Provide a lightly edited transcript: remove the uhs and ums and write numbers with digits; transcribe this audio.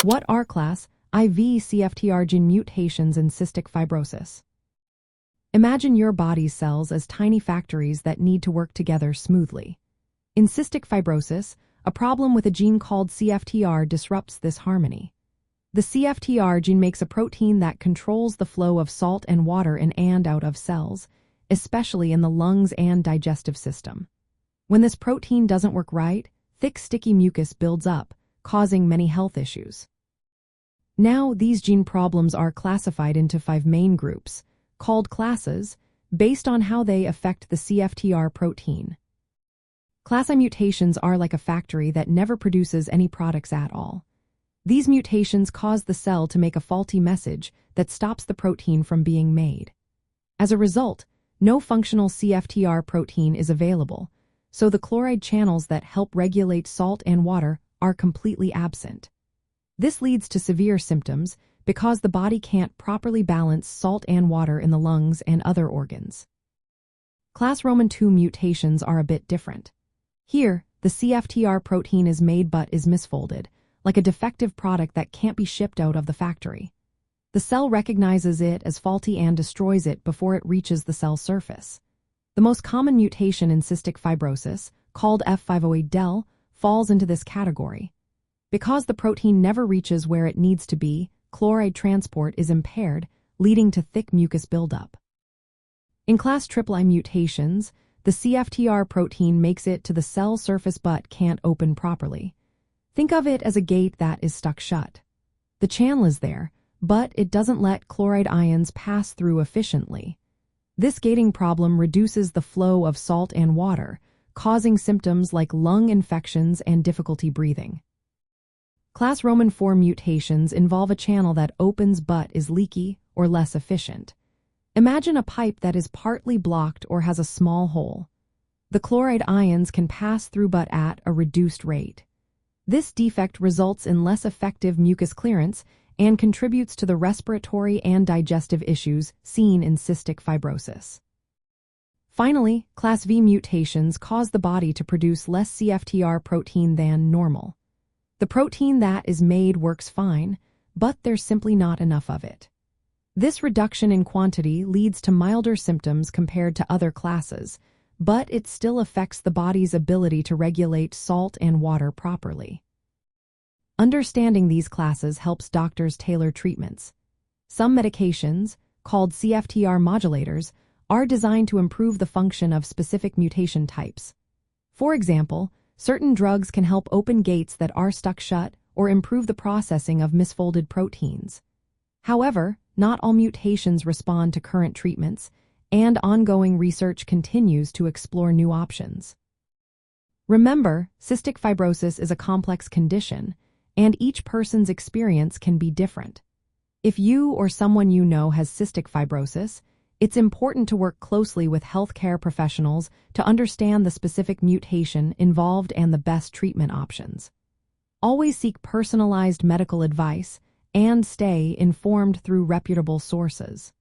What are Class IV CFTR gene mutations in cystic fibrosis? Imagine your body's cells as tiny factories that need to work together smoothly. In cystic fibrosis, a problem with a gene called CFTR disrupts this harmony. The CFTR gene makes a protein that controls the flow of salt and water in and out of cells, especially in the lungs and digestive system. When this protein doesn't work right, thick sticky mucus builds up, causing many health issues. Now, these gene problems are classified into 5 main groups, called classes, based on how they affect the CFTR protein. Class I mutations are like a factory that never produces any products at all. These mutations cause the cell to make a faulty message that stops the protein from being made. As a result, no functional CFTR protein is available, so the chloride channels that help regulate salt and water are completely absent. This leads to severe symptoms because the body can't properly balance salt and water in the lungs and other organs. Class II mutations are a bit different. Here, the CFTR protein is made but is misfolded, like a defective product that can't be shipped out of the factory. The cell recognizes it as faulty and destroys it before it reaches the cell surface. The most common mutation in cystic fibrosis, called F508del, falls into this category. Because the protein never reaches where it needs to be, chloride transport is impaired, leading to thick mucus buildup. In Class III mutations, the CFTR protein makes it to the cell surface but can't open properly. Think of it as a gate that is stuck shut. The channel is there, but it doesn't let chloride ions pass through efficiently. This gating problem reduces the flow of salt and water, causing symptoms like lung infections and difficulty breathing. Class IV mutations involve a channel that opens but is leaky or less efficient. Imagine a pipe that is partly blocked or has a small hole. The chloride ions can pass through but at a reduced rate. This defect results in less effective mucus clearance and contributes to the respiratory and digestive issues seen in cystic fibrosis. Finally, Class V mutations cause the body to produce less CFTR protein than normal. The protein that is made works fine, but there's simply not enough of it. This reduction in quantity leads to milder symptoms compared to other classes, but it still affects the body's ability to regulate salt and water properly. Understanding these classes helps doctors tailor treatments. Some medications, called CFTR modulators, are designed to improve the function of specific mutation types. For example, certain drugs can help open gates that are stuck shut or improve the processing of misfolded proteins. However, not all mutations respond to current treatments, and ongoing research continues to explore new options. Remember, cystic fibrosis is a complex condition, and each person's experience can be different. If you or someone you know has cystic fibrosis, it's important to work closely with healthcare professionals to understand the specific mutation involved and the best treatment options. Always seek personalized medical advice and stay informed through reputable sources.